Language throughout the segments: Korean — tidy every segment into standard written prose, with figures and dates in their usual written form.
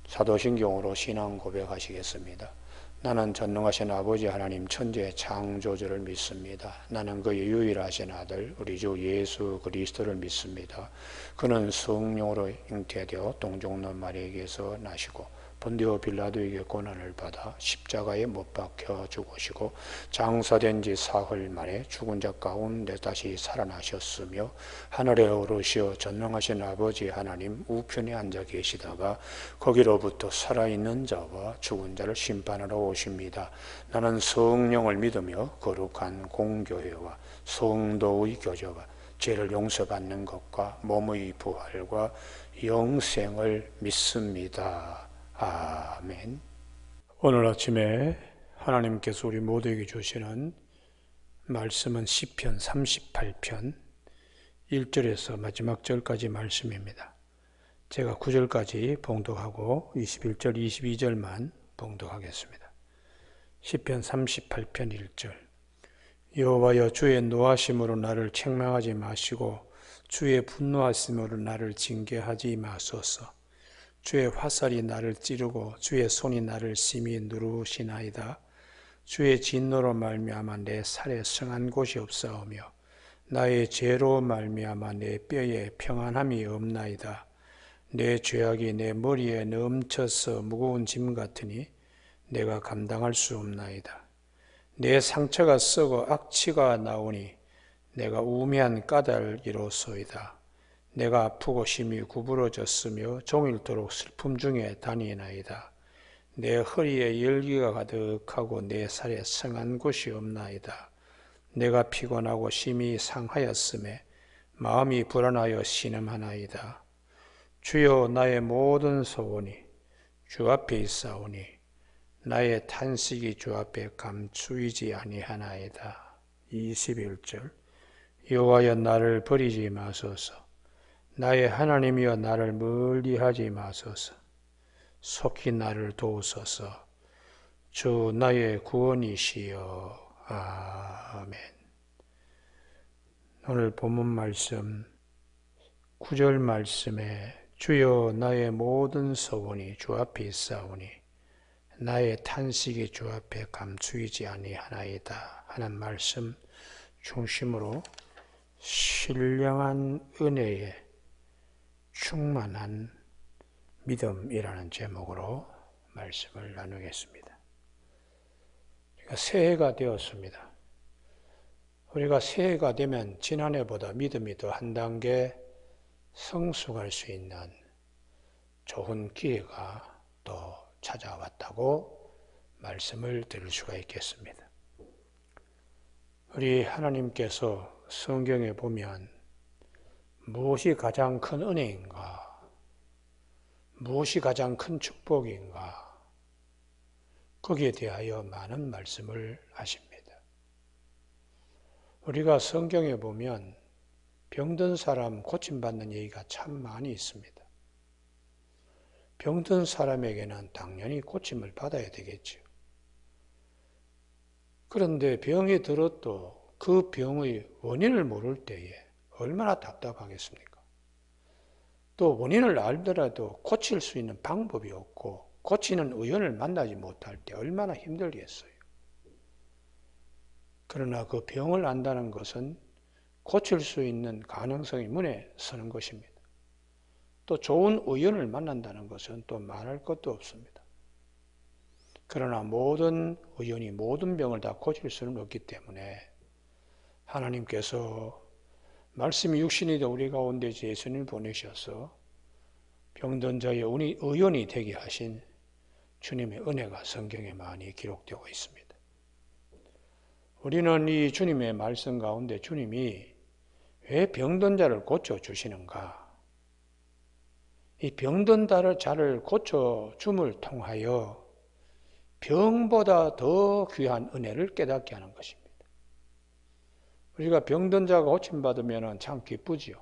사도신경으로 신앙 고백하시겠습니다. 나는 전능하신 아버지 하나님 천지의 창조주를 믿습니다. 나는 그의 유일하신 아들 우리 주 예수 그리스도를 믿습니다. 그는 성령으로 잉태되어 동정녀 마리아에게서 나시고 본디오 빌라도에게 고난을 받아 십자가에 못 박혀 죽으시고 장사된 지 사흘 만에 죽은 자 가운데 다시 살아나셨으며 하늘에 오르시어 전능하신 아버지 하나님 우편에 앉아 계시다가 거기로부터 살아있는 자와 죽은 자를 심판하러 오십니다. 나는 성령을 믿으며 거룩한 공교회와 성도의 교제와 죄를 용서받는 것과 몸의 부활과 영생을 믿습니다. 아멘. 오늘 아침에 하나님께서 우리 모두에게 주시는 말씀은 시편 38편 1절에서 마지막 절까지 말씀입니다. 제가 9절까지 봉독하고 21절, 22절만 봉독하겠습니다. 시편 38편 1절. 여호와여, 주의 노하심으로 나를 책망하지 마시고 주의 분노하심으로 나를 징계하지 마소서. 주의 화살이 나를 찌르고 주의 손이 나를 심히 누르시나이다. 주의 진노로 말미암아 내 살에 성한 곳이 없사오며 나의 죄로 말미암아 내 뼈에 평안함이 없나이다. 내 죄악이 내 머리에 넘쳐서 무거운 짐 같으니 내가 감당할 수 없나이다. 내 상처가 썩어 악취가 나오니 내가 우매한 까닭이로소이다. 내가 아프고 심히 구부러졌으며 종일토록 슬픔 중에 다니나이다. 내 허리에 열기가 가득하고 내 살에 성한 곳이 없나이다. 내가 피곤하고 심히 상하였음에 마음이 불안하여 신음하나이다. 주여, 나의 모든 소원이 주 앞에 있사오니 나의 탄식이 주 앞에 감추이지 아니하나이다. 21절. 여호와여, 나를 버리지 마소서. 나의 하나님이여, 나를 멀리하지 마소서. 속히 나를 도우소서. 주 나의 구원이시여. 아멘. 오늘 본문 말씀 9절 말씀에 주여, 나의 모든 소원이 주 앞에 있사오니 나의 탄식이 주 앞에 감추이지 아니하나이다 하는 말씀 중심으로 신령한 은혜에 충만한 믿음이라는 제목으로 말씀을 나누겠습니다. 새해가 되었습니다. 우리가 새해가 되면 지난해보다 믿음이 더 한 단계 성숙할 수 있는 좋은 기회가 또 찾아왔다고 말씀을 드릴 수가 있겠습니다. 우리 하나님께서 성경에 보면 무엇이 가장 큰 은혜인가? 무엇이 가장 큰 축복인가? 거기에 대하여 많은 말씀을 하십니다. 우리가 성경에 보면 병든 사람 고침받는 얘기가 참 많이 있습니다. 병든 사람에게는 당연히 고침을 받아야 되겠죠. 그런데 병이 들어도 그 병의 원인을 모를 때에 얼마나 답답하겠습니까? 또 원인을 알더라도 고칠 수 있는 방법이 없고 고치는 의원을 만나지 못할 때 얼마나 힘들겠어요. 그러나 그 병을 안다는 것은 고칠 수 있는 가능성이 문에 서는 것입니다. 또 좋은 의원을 만난다는 것은 또 말할 것도 없습니다. 그러나 모든 의원이 모든 병을 다 고칠 수는 없기 때문에 하나님께서 말씀이 육신이 되어 우리 가운데 예수님을 보내셔서 병든 자의 의원이 되게 하신 주님의 은혜가 성경에 많이 기록되고 있습니다. 우리는 이 주님의 말씀 가운데 주님이 왜 병든 자를 고쳐주시는가? 이 병든 자를 고쳐줌을 통하여 병보다 더 귀한 은혜를 깨닫게 하는 것입니다. 우리가 병든 자가 고침받으면 참 기쁘지요.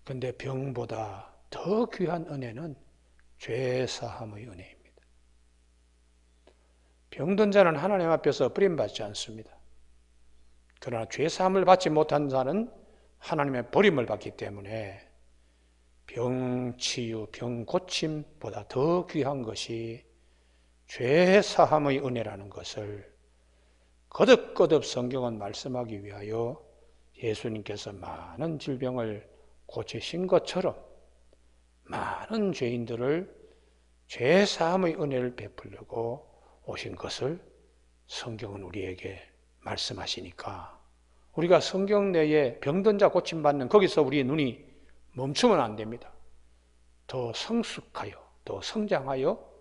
근데 병보다 더 귀한 은혜는 죄사함의 은혜입니다. 병든 자는 하나님 앞에서 버림받지 않습니다. 그러나 죄사함을 받지 못한 자는 하나님의 버림을 받기 때문에 병치유, 병고침보다 더 귀한 것이 죄사함의 은혜라는 것을 거듭거듭 성경은 말씀하기 위하여 예수님께서 많은 질병을 고치신 것처럼 많은 죄인들을 죄사함의 은혜를 베풀려고 오신 것을 성경은 우리에게 말씀하시니까 우리가 성경 내에 병든 자 고침받는 거기서 우리 눈이 멈추면 안 됩니다. 더 성숙하여, 더 성장하여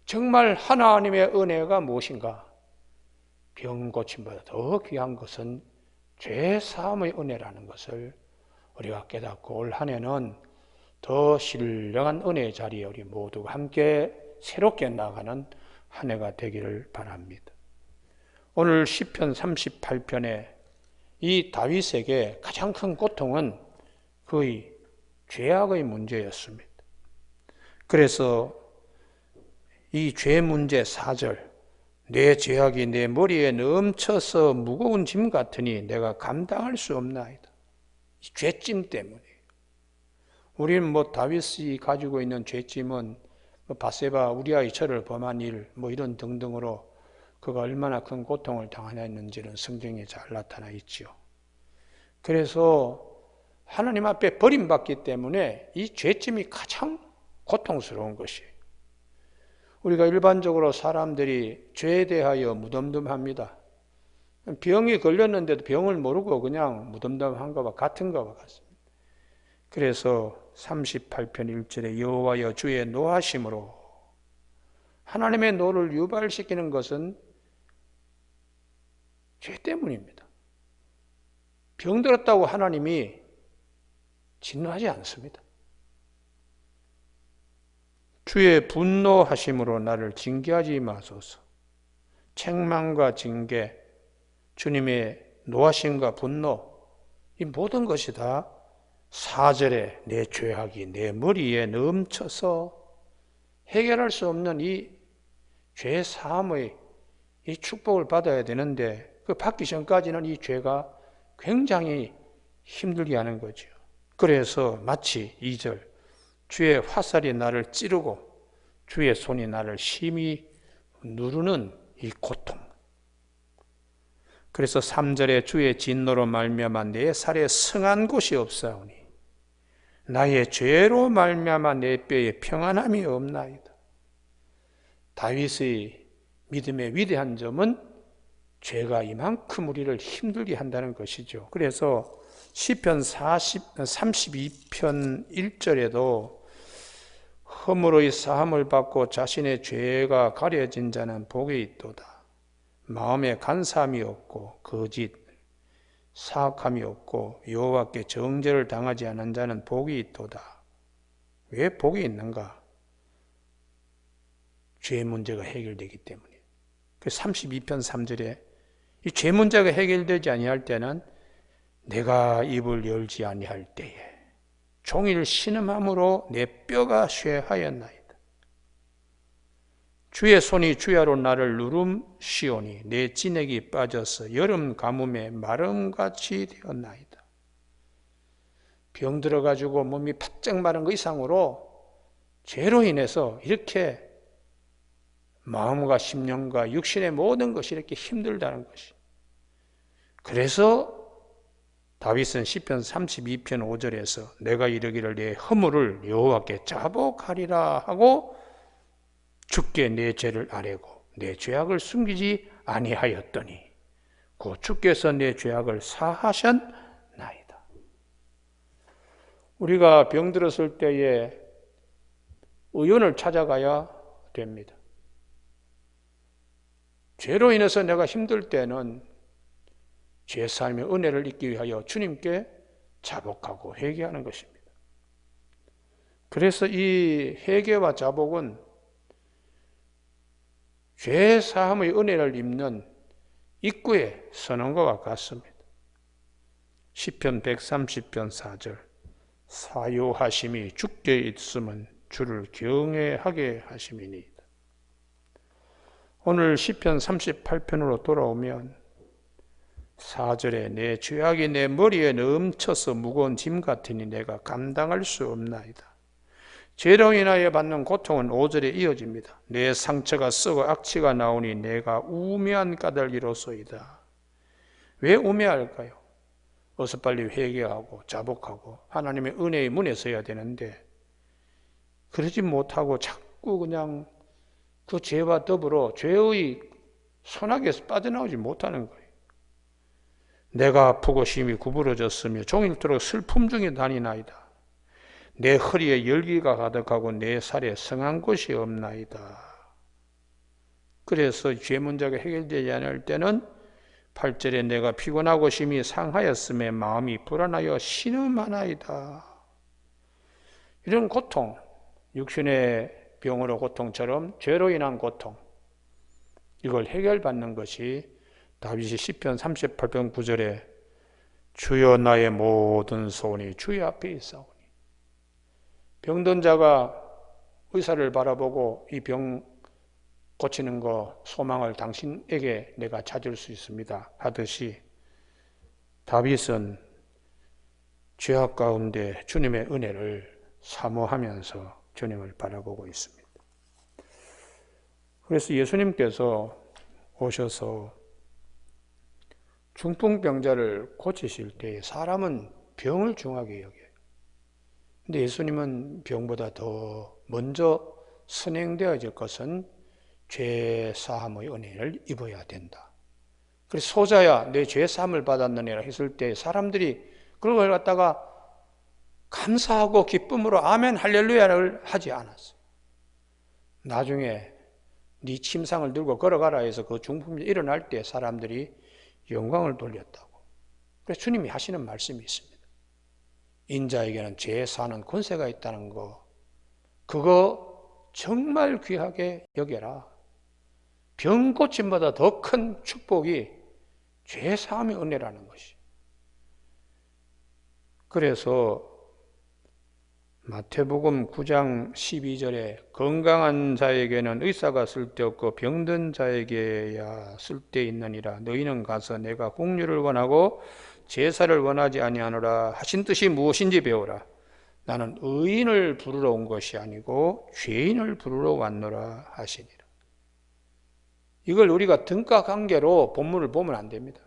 정말 하나님의 은혜가 무엇인가? 병 고침보다 더 귀한 것은 죄 사함의 은혜라는 것을 우리가 깨닫고 올 한 해는 더 신령한 은혜의 자리에 우리 모두가 함께 새롭게 나아가는 한 해가 되기를 바랍니다. 오늘 시편 38편에 이 다윗에게 가장 큰 고통은 그의 죄악의 문제였습니다. 그래서 이 죄 문제 4절, 내 죄악이 내 머리에 넘쳐서 무거운 짐 같으니 내가 감당할 수 없나이다. 이 죄짐 때문에. 우리는 다윗이 가지고 있는 죄짐은 바세바 우리아의 절을 범한 일, 이런 등등으로 그가 얼마나 큰 고통을 당하였는지는 성경에 잘 나타나 있지요. 그래서 하나님 앞에 버림받기 때문에 이 죄짐이 가장 고통스러운 것이에요. 우리가 일반적으로 사람들이 죄에 대하여 무덤덤합니다. 병이 걸렸는데도 병을 모르고 그냥 무덤덤한 것과 같은 것과 같습니다. 그래서 38편 1절에 여호와여 주의 노하심으로 하나님의 노를 유발시키는 것은 죄 때문입니다. 병들었다고 하나님이 진노하지 않습니다. 주의 분노하심으로 나를 징계하지 마소서. 책망과 징계, 주님의 노하심과 분노, 이 모든 것이 다 4절에 내 죄악이 내 머리에 넘쳐서 해결할 수 없는 이 죄 사함의 이 축복을 받아야 되는데 그 받기 전까지는 이 죄가 굉장히 힘들게 하는 거죠. 그래서 마치 2절 주의 화살이 나를 찌르고 주의 손이 나를 심히 누르는 이 고통. 그래서 3절에 주의 진노로 말미암아 내 살에 성한 곳이 없사오니 나의 죄로 말미암아 내 뼈에 평안함이 없나이다. 다윗의 믿음의 위대한 점은 죄가 이만큼 우리를 힘들게 한다는 것이죠. 그래서 시편 32편 1절에도 허물의 사함을 받고 자신의 죄가 가려진 자는 복이 있도다. 마음에 간사함이 없고 거짓, 사악함이 없고 여호와께 정죄를 당하지 않은 자는 복이 있도다. 왜 복이 있는가? 죄 문제가 해결되기 때문에. 그 32편 3절에 이 죄 문제가 해결되지 아니할 때는 내가 입을 열지 아니할 때에 종일 신음함으로 내 뼈가 쇠하였나이다. 주의 손이 주야로 나를 누름시오니 내 진액이 빠져서 여름 가뭄에 마름같이 되었나이다. 병 들어가지고 몸이 바짝 마른 것 이상으로 죄로 인해서 이렇게 마음과 심령과 육신의 모든 것이 이렇게 힘들다는 것이. 그래서 다윗은 시편 32편 5절에서 내가 이르기를 내 허물을 여호와께 자복하리라 하고 주께 내 죄를 아뢰고 내 죄악을 숨기지 아니하였더니 그 주께서 내 죄악을 사하셨나이다. 우리가 병들었을 때에 의원을 찾아가야 됩니다. 죄로 인해서 내가 힘들 때는 죄사함의 은혜를 잊기 위하여 주님께 자복하고 회개하는 것입니다. 그래서 이 회개와 자복은 죄사함의 은혜를 입는 입구에 서는 것과 같습니다. 시편 130편 4절 사요하심이 주께 있음은 주를 경외하게 하심이니이다. 오늘 시편 38편으로 돌아오면 4절에 내 죄악이 내 머리에 넘쳐서 무거운 짐 같으니 내가 감당할 수 없나이다. 죄로 인하여 받는 고통은 5절에 이어집니다. 내 상처가 썩어 악취가 나오니 내가 우매한 까닭이로소이다. 왜 우매할까요? 어서 빨리 회개하고 자복하고 하나님의 은혜의 문에 서야 되는데 그러지 못하고 자꾸 그냥 그 죄와 더불어 죄의 소낙에서 빠져나오지 못하는 거예요. 내가 아프고 심히 구부러졌으며 종일토록 슬픔 중에 다니나이다. 내 허리에 열기가 가득하고 내 살에 성한 곳이 없나이다. 그래서 죄 문제가 해결되지 않을 때는 8절에 내가 피곤하고 심히 상하였음에 마음이 불안하여 신음하나이다. 이런 고통, 육신의 병으로 고통처럼 죄로 인한 고통, 이걸 해결받는 것이 다윗이 시편 38편 9절에 주여 나의 모든 소원이 주의 앞에 있사오니, 병든 자가 의사를 바라보고 이 병 고치는 거 소망을 당신에게 내가 찾을 수 있습니다 하듯이 다윗은 죄악 가운데 주님의 은혜를 사모하면서 주님을 바라보고 있습니다. 그래서 예수님께서 오셔서 중풍병자를 고치실 때 사람은 병을 중하게 여겨요. 근데 예수님은 병보다 더 먼저 선행되어질 것은 죄 사함의 은혜를 입어야 된다. 그래서 소자야 내 죄 사함을 받았느니라 했을 때 사람들이 그걸 갖다가 감사하고 기쁨으로 아멘 할렐루야를 하지 않았어요. 나중에 네 침상을 들고 걸어가라 해서 그 중풍이 일어날 때 사람들이 영광을 돌렸다고. 그래서 주님이 하시는 말씀이 있습니다. 인자에게는 죄 사는 권세가 있다는 거, 그거 정말 귀하게 여겨라. 병 고침보다 더 큰 축복이 죄 사함의 은혜라는 것이. 그래서 마태복음 9장 12절에 건강한 자에게는 의사가 쓸데없고 병든 자에게야 쓸데있느니라. 너희는 가서 내가 공유를 원하고 제사를 원하지 아니하노라 하신 뜻이 무엇인지 배우라. 나는 의인을 부르러 온 것이 아니고 죄인을 부르러 왔노라 하시니라. 이걸 우리가 등가 관계로 본문을 보면 안 됩니다.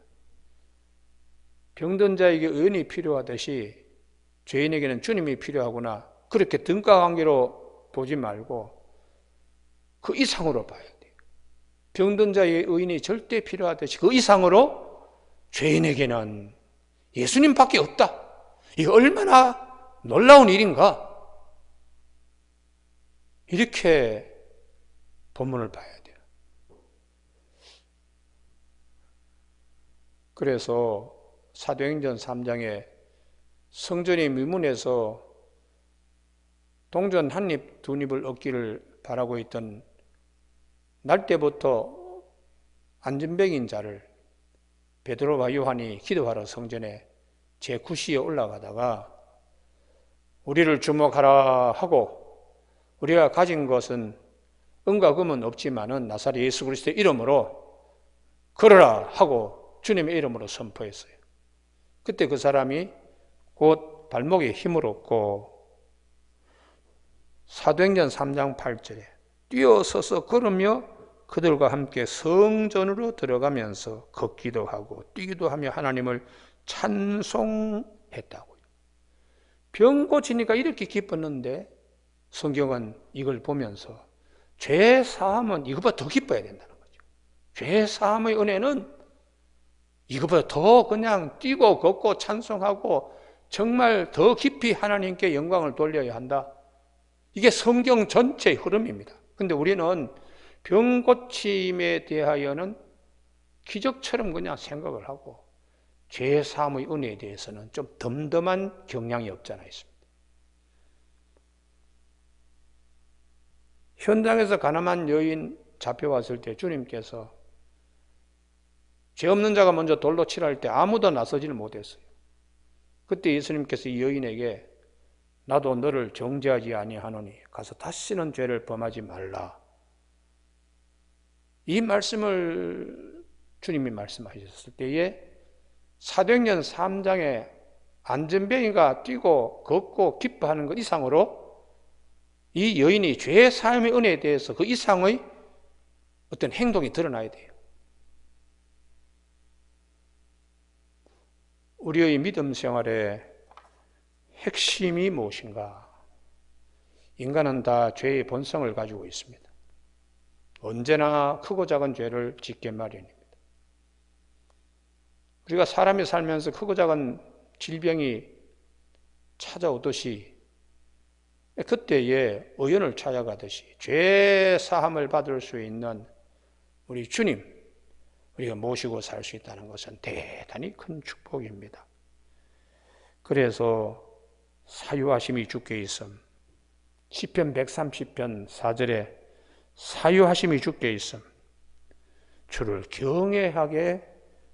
병든 자에게 의인이 필요하듯이 죄인에게는 주님이 필요하구나. 그렇게 등가 관계로 보지 말고 그 이상으로 봐야 돼요. 병든 자의 의인이 절대 필요하듯이 그 이상으로 죄인에게는 예수님밖에 없다. 이게 얼마나 놀라운 일인가. 이렇게 본문을 봐야 돼요. 그래서 사도행전 3장에 성전의 미문에서 동전 한 입, 두 입을 얻기를 바라고 있던 날 때부터 안전병인 자를 베드로와 요한이 기도하러 성전에 제9시에 올라가다가 우리를 주목하라 하고 우리가 가진 것은 은과 금은 없지만은 나사렛 예수 그리스도의 이름으로 걸어라 하고 주님의 이름으로 선포했어요. 그때 그 사람이 곧 발목에 힘을 얻고 사도행전 3장 8절에 뛰어서서 걸으며 그들과 함께 성전으로 들어가면서 걷기도 하고 뛰기도 하며 하나님을 찬송했다고요. 병 고치니까 이렇게 기뻤는데 성경은 이걸 보면서 죄 사함은 이것보다 더 기뻐야 된다는 거죠. 죄 사함의 은혜는 이것보다 더 그냥 뛰고 걷고 찬송하고 정말 더 깊이 하나님께 영광을 돌려야 한다. 이게 성경 전체의 흐름입니다. 근데 우리는 병 고침에 대하여는 기적처럼 그냥 생각을 하고 죄 사함의 은혜에 대해서는 좀 덤덤한 경향이 없지 않아 있습니다. 현장에서 가늠한 여인 잡혀왔을 때 주님께서 죄 없는 자가 먼저 돌로 치라 할 때 아무도 나서지를 못했어요. 그때 예수님께서 이 여인에게 나도 너를 정죄하지 아니하노니 가서 다시는 죄를 범하지 말라. 이 말씀을 주님이 말씀하셨을 때에 사도행전 3장에 안전병이가 뛰고 걷고 기뻐하는 것 이상으로 이 여인이 죄 사함의 은혜에 대해서 그 이상의 어떤 행동이 드러나야 돼요. 우리의 믿음 생활의 핵심이 무엇인가? 인간은 다 죄의 본성을 가지고 있습니다. 언제나 크고 작은 죄를 짓게 마련입니다. 우리가 사람이 살면서 크고 작은 질병이 찾아오듯이 그때에 의원을 찾아가듯이 죄 사함을 받을 수 있는 우리 주님, 우리가 모시고 살 수 있다는 것은 대단히 큰 축복입니다. 그래서 사유하심이 주께 있음. 시편 130편 4절에 사유하심이 주께 있음. 주를 경외하게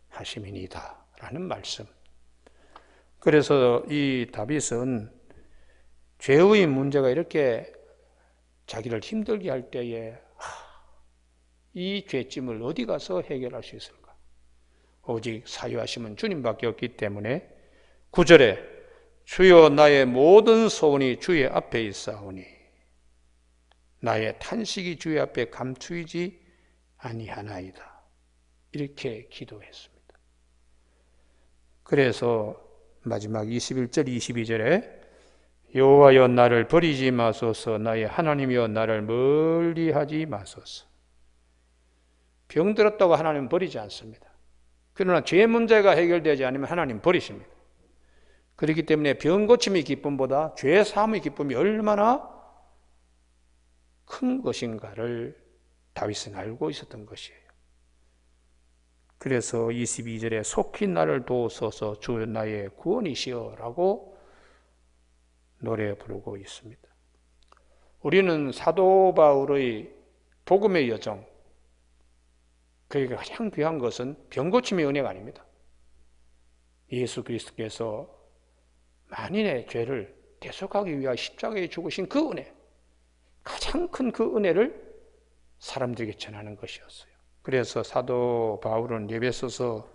하심이니이다 라는 말씀. 그래서 이 다윗은 죄의 문제가 이렇게 자기를 힘들게 할 때에 이 죄짐을 어디 가서 해결할 수 있을까? 오직 사유하심은 주님밖에 없기 때문에 9절에 주여 나의 모든 소원이 주의 앞에 있사오니 나의 탄식이 주의 앞에 감추이지 아니하나이다. 이렇게 기도했습니다. 그래서 마지막 21절 22절에 여호와여 나를 버리지 마소서 나의 하나님이여 나를 멀리하지 마소서. 병들었다고 하나님은 버리지 않습니다. 그러나 죄 문제가 해결되지 않으면 하나님 버리십니다. 그렇기 때문에 병 고침의 기쁨보다 죄 사함의 기쁨이 얼마나 큰 것인가를 다윗은 알고 있었던 것이에요. 그래서 22절에 속히 나를 도우소서 주 나의 구원이시여 라고 노래 부르고 있습니다. 우리는 사도 바울의 복음의 여정, 그에게 가장 귀한 것은 병고침의 은혜가 아닙니다. 예수 그리스도께서 만인의 죄를 대속하기 위하여 십자가에 죽으신 그 은혜, 가장 큰 그 은혜를 사람들에게 전하는 것이었어요. 그래서 사도 바울은 에베소서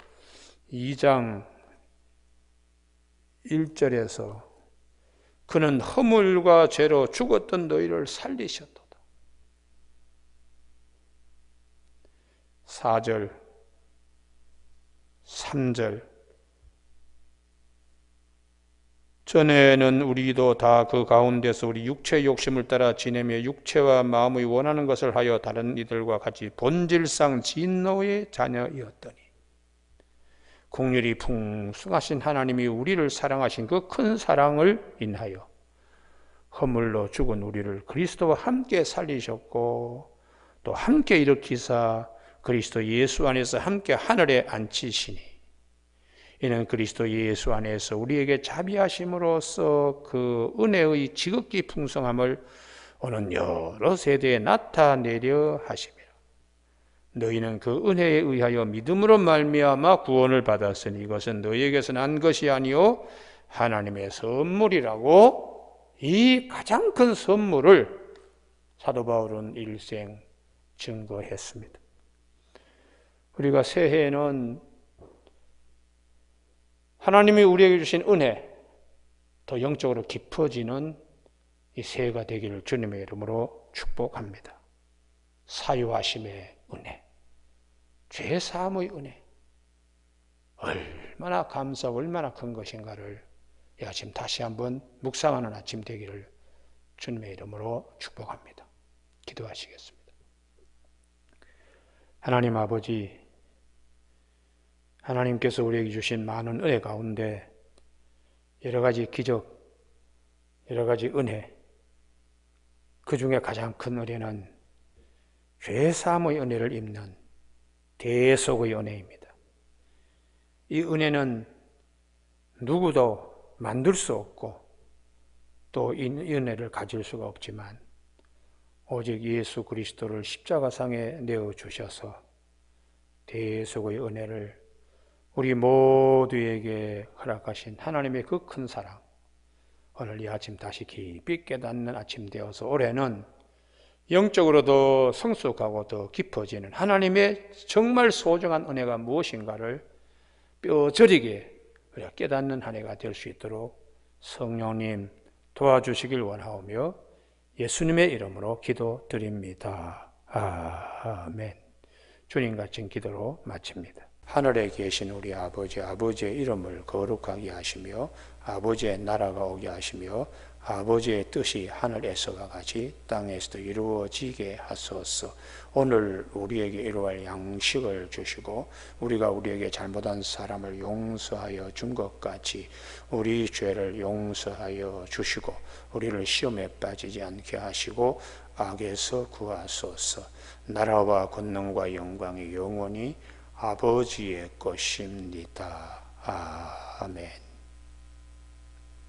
2장 1절에서 그는 허물과 죄로 죽었던 너희를 살리셨도다. 4절, 3절 전에는 우리도 다 그 가운데서 우리 육체의 욕심을 따라 지내며 육체와 마음의 원하는 것을 하여 다른 이들과 같이 본질상 진노의 자녀이었더니 긍휼이 풍성하신 하나님이 우리를 사랑하신 그 큰 사랑을 인하여 허물로 죽은 우리를 그리스도와 함께 살리셨고 또 함께 일으키사 그리스도 예수 안에서 함께 하늘에 앉히시니 이는 그리스도 예수 안에서 우리에게 자비하심으로써 그 은혜의 지극히 풍성함을 오는 여러 세대에 나타내려 하심이라. 너희는 그 은혜에 의하여 믿음으로 말미암아 구원을 받았으니 이것은 너희에게서 난 것이 아니요 하나님의 선물이라고 이 가장 큰 선물을 사도 바울은 일생 증거했습니다. 우리가 새해에는 하나님이 우리에게 주신 은혜, 더 영적으로 깊어지는 이 새해가 되기를 주님의 이름으로 축복합니다. 사유하심의 은혜, 죄사함의 은혜, 얼마나 감사하고 얼마나 큰 것인가를 이 아침 다시 한번 묵상하는 아침 되기를 주님의 이름으로 축복합니다. 기도하시겠습니다. 하나님 아버지, 하나님께서 우리에게 주신 많은 은혜 가운데 여러 가지 기적, 여러 가지 은혜, 그 중에 가장 큰 은혜는 죄사함의 은혜를 입는 대속의 은혜입니다. 이 은혜는 누구도 만들 수 없고 또 이 은혜를 가질 수가 없지만 오직 예수 그리스도를 십자가상에 내어주셔서 대속의 은혜를 우리 모두에게 허락하신 하나님의 그 큰 사랑, 오늘 이 아침 다시 깊이 깨닫는 아침 되어서 올해는 영적으로도 성숙하고 더 깊어지는 하나님의 정말 소중한 은혜가 무엇인가를 뼈저리게 우리가 깨닫는 한 해가 될 수 있도록 성령님 도와주시길 원하오며 예수님의 이름으로 기도드립니다. 아멘. 주님 같은 기도로 마칩니다. 하늘에 계신 우리 아버지, 아버지의 이름을 거룩하게 하시며 아버지의 나라가 오게 하시며 아버지의 뜻이 하늘에서와 같이 땅에서도 이루어지게 하소서. 오늘 우리에게 이루어갈 양식을 주시고 우리가 우리에게 잘못한 사람을 용서하여 준 것 같이 우리 죄를 용서하여 주시고 우리를 시험에 빠지지 않게 하시고 악에서 구하소서. 나라와 권능과 영광이 영원히 아버지의 것입니다. 아멘.